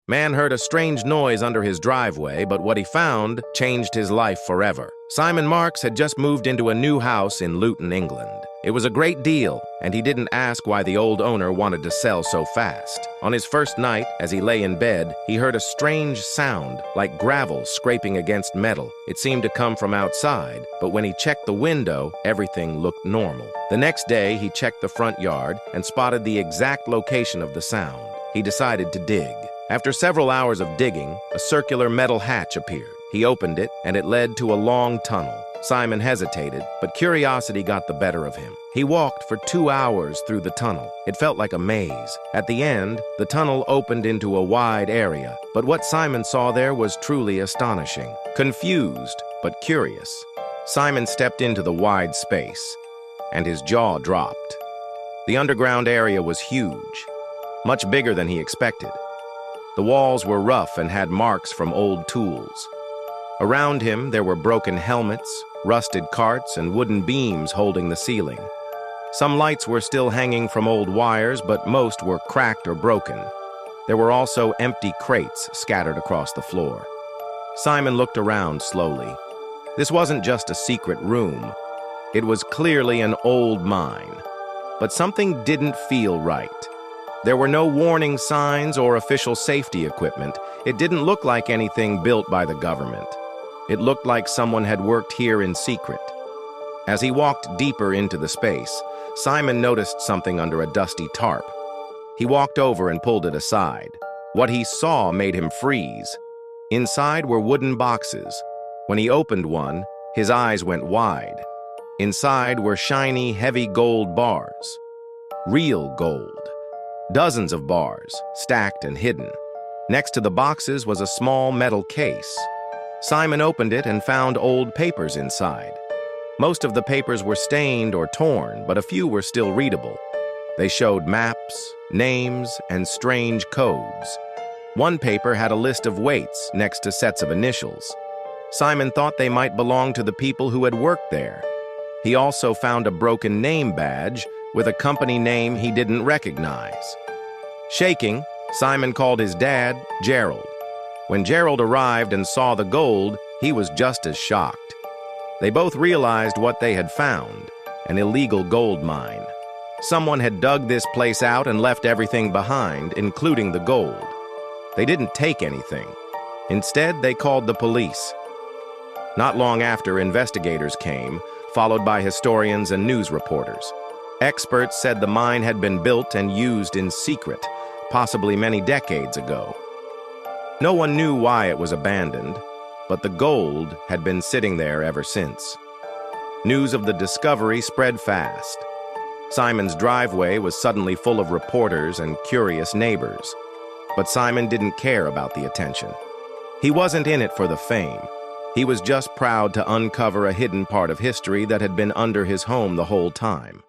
Man heard a strange noise under his driveway, but what he found changed his life forever. Simon Marks had just moved into a new house in Luton, England. It was a great deal, and he didn't ask why the old owner wanted to sell so fast. On his first night, as he lay in bed, he heard a strange sound, like gravel scraping against metal. It seemed to come from outside, but when he checked the window, everything looked normal. The next day, he checked the front yard and spotted the exact location of the sound. He decided to dig. After several hours of digging, a circular metal hatch appeared. He opened it, and it led to a long tunnel. Simon hesitated, but curiosity got the better of him. He walked for 2 hours through the tunnel. It felt like a maze. At the end, the tunnel opened into a wide area, but what Simon saw there was truly astonishing. Confused, but curious, Simon stepped into the wide space, and his jaw dropped. The underground area was huge, much bigger than he expected. The walls were rough and had marks from old tools. Around him, there were broken helmets, rusted carts, and wooden beams holding the ceiling. Some lights were still hanging from old wires, but most were cracked or broken. There were also empty crates scattered across the floor. Simon looked around slowly. This wasn't just a secret room. It was clearly an old mine. But something didn't feel right. There were no warning signs or official safety equipment. It didn't look like anything built by the government. It looked like someone had worked here in secret. As he walked deeper into the space, Simon noticed something under a dusty tarp. He walked over and pulled it aside. What he saw made him freeze. Inside were wooden boxes. When he opened one, his eyes went wide. Inside were shiny, heavy gold bars. Real gold. Dozens of bars, stacked and hidden. Next to the boxes was a small metal case. Simon opened it and found old papers inside. Most of the papers were stained or torn, but a few were still readable. They showed maps, names, and strange codes. One paper had a list of weights next to sets of initials. Simon thought they might belong to the people who had worked there. He also found a broken name badge with a company name he didn't recognize. Shaking, Simon called his dad, Gerald. When Gerald arrived and saw the gold, he was just as shocked. They both realized what they had found, an illegal gold mine. Someone had dug this place out and left everything behind, including the gold. They didn't take anything. Instead, they called the police. Not long after, investigators came, followed by historians and news reporters. Experts said the mine had been built and used in secret, possibly many decades ago. No one knew why it was abandoned, but the gold had been sitting there ever since. News of the discovery spread fast. Simon's driveway was suddenly full of reporters and curious neighbors. But Simon didn't care about the attention. He wasn't in it for the fame. He was just proud to uncover a hidden part of history that had been under his home the whole time.